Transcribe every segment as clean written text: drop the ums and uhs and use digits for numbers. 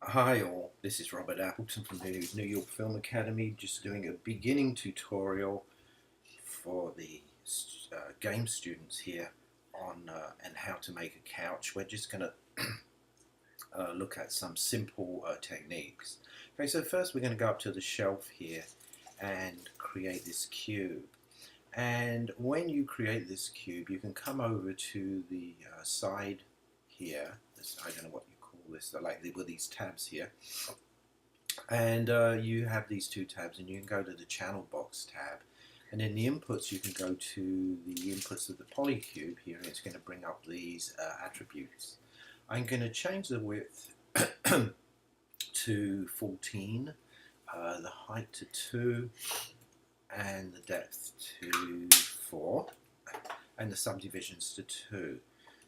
Hi all, this is Robert Appleton from the New York Film Academy, just doing a beginning tutorial for the game students here on and how to make a couch. We're just going to look at some simple techniques. Okay, so first we're going to go up to the shelf here and create this cube. And when you create this cube, you can come over to the side here. I don't know what you call this, like with these tabs here. And you have these two tabs, and you can go to the channel box tab, and in the inputs you can go to the inputs of the polycube here, and it's going to bring up these attributes. I'm going to change the width to 14, the height to 2, and the depth to 4, and the subdivisions to 2.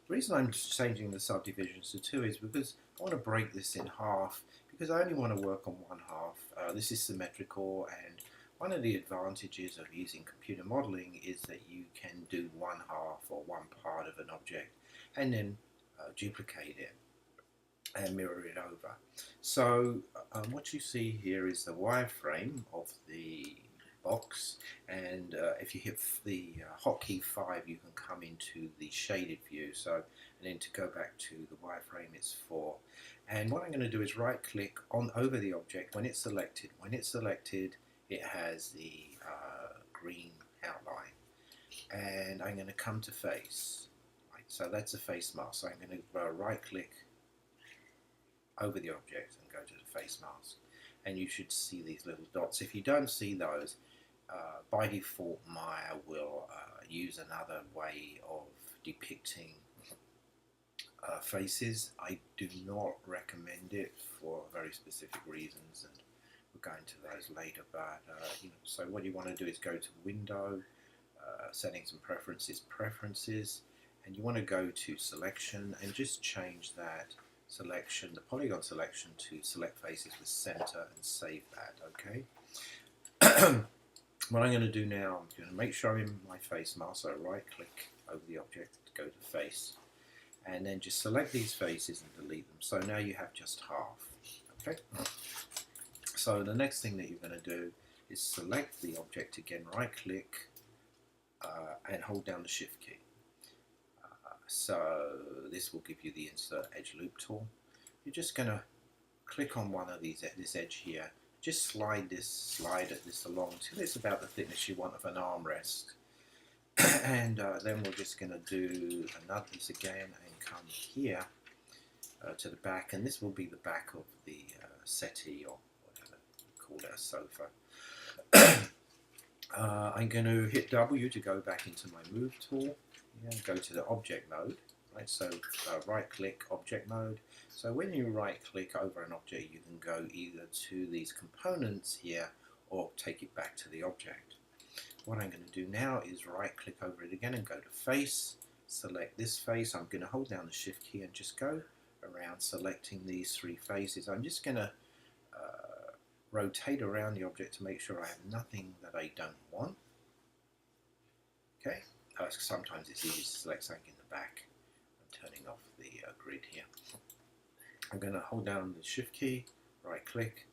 The reason I'm changing the subdivisions to 2 is because I want to break this in half, because I only want to work on one half. This is symmetrical, and one of the advantages of using computer modeling is that you can do one half or one part of an object and then duplicate it and mirror it over. So what you see here is the wireframe of the box, and if you hit the hotkey 5 you can come into the shaded view. So, and then to go back to the wireframe it's 4, and what I'm going to do is right click on over the object when it's selected. When it's selected it has the green outline, and I'm going to come to face. Right, so that's a face mask, so I'm going to right click over the object and go to the face mask, and you should see these little dots. If you don't see those, by default Maya will use another way of depicting faces. I do not recommend it for very specific reasons, and we'll go into those later. But so what you want to do is go to Window, Settings and Preferences, and you want to go to Selection and just change that selection, the polygon selection, to Select Faces with Center, and save that. Okay. What I'm going to do now, I'm going to make sure I'm in my face mask, so right click over the object, go to face, and then just select these faces and delete them. So now you have just half. Okay. So the next thing that you're going to do is select the object again, right click, and hold down the shift key. So this will give you the Insert Edge Loop tool. You're just going to click on one of these, this edge here. Just slide this along till it's about the thickness you want of an armrest. And then we're just going to do another piece again and come here to the back, and this will be the back of the settee, or whatever you call it, a sofa. I'm going to hit W to go back into my Move tool. Yeah, go to the Object mode. Right, so right click Object mode. So when you right click over an object, you can go either to these components here or take it back to the object. What I'm going to do now is right click over it again and go to face, select this face. I'm going to hold down the shift key and just go around selecting these three faces. I'm just going to rotate around the object to make sure I have nothing that I don't want. Okay, sometimes it's easy to select something in the back. Turning off the grid here. I'm going to hold down the shift key, right click,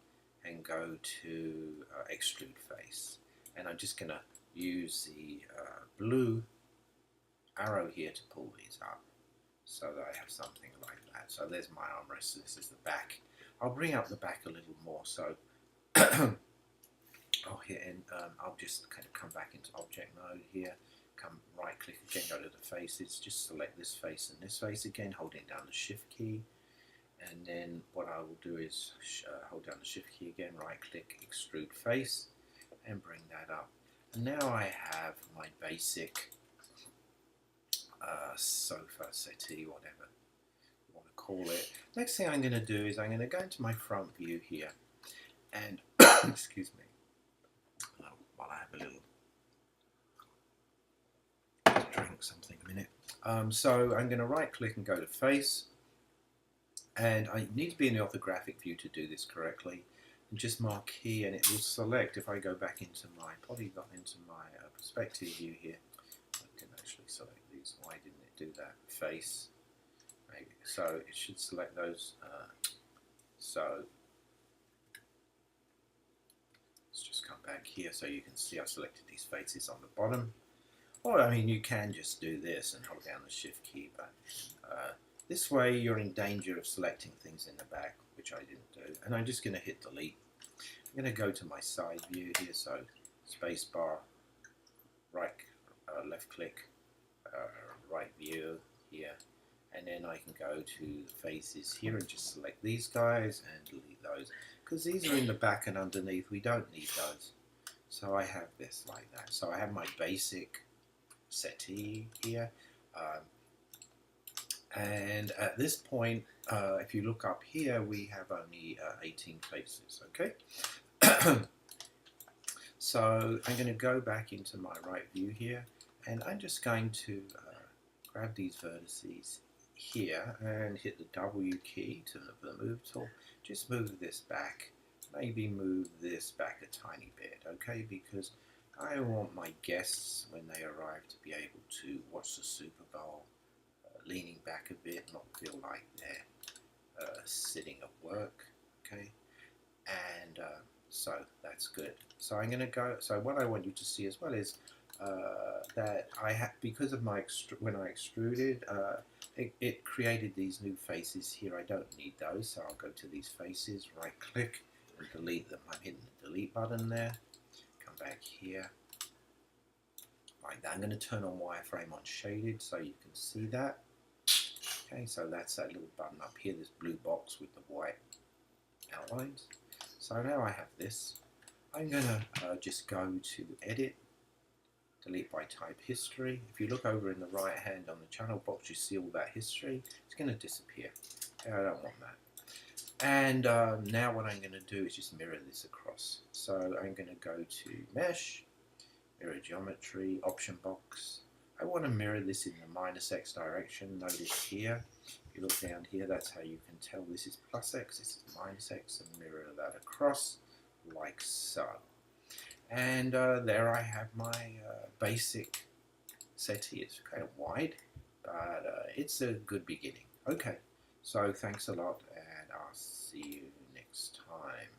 and go to extrude face, and I'm just going to use the blue arrow here to pull these up so that I have something like that. So there's my armrest, so this is the back. I'll bring up the back a little more, so I'll hit and I'll just kind of come back into object mode here. Come right click again, go to the faces, just select this face and this face again, holding down the shift key, and then what I will do is hold down the shift key again, right click extrude face, and bring that up. And now I have my basic sofa, settee, whatever you want to call it. Next thing I'm going to do is I'm going to go into my front view here, and excuse me, while I have a little drink something a minute. So I'm going to right click and go to face, and I need to be in the orthographic view to do this correctly, and just marquee, and it will select. If I go back into my polygon, into my perspective view here, I can actually select these. Why didn't it do that? Face, maybe. So it should select those So let's just come back here so you can see I've selected these faces on the bottom. Or I mean, you can just do this and hold down the shift key, but this way you're in danger of selecting things in the back, which I didn't do. And I'm just going to hit delete. I'm going to go to my side view here, so space bar, left click, right view here, and then I can go to the faces here and just select these guys and delete those, because these are in the back and underneath. We don't need those. So I have this like that. So I have my basic settee here, and at this point, if you look up here, we have only 18 faces. Okay. So I'm going to go back into my right view here, and I'm just going to grab these vertices here and hit the W key to the move tool. Just move this back, maybe move this back a tiny bit, okay, because I want my guests when they arrive to be able to watch the Super Bowl leaning back a bit, not feel like they're sitting at work, okay, and so that's good. So I'm going to go, so what I want you to see as well is that I have, because of my when I extruded, it created these new faces here. I don't need those, so I'll go to these faces, right click and delete them. I'm hitting the delete button there. Come back here like that. I'm going to turn on wireframe on shaded so you can see that. Okay, so that's that little button up here, this blue box with the white outlines. So now I have this. I'm going to just go to edit, delete by type history. If you look over in the right hand on the channel box, you see all that history. It's going to disappear. Okay, I don't want that. And now what I'm going to do is just mirror this across. So I'm going to go to mesh, mirror geometry, option box. I want to mirror this in the -x direction. Notice here, if you look down here, that's how you can tell this is +x, this is -x, and mirror that across like so. And there I have my basic settee. It's kind of wide, but it's a good beginning. Okay, so thanks a lot, and I'll see you next time.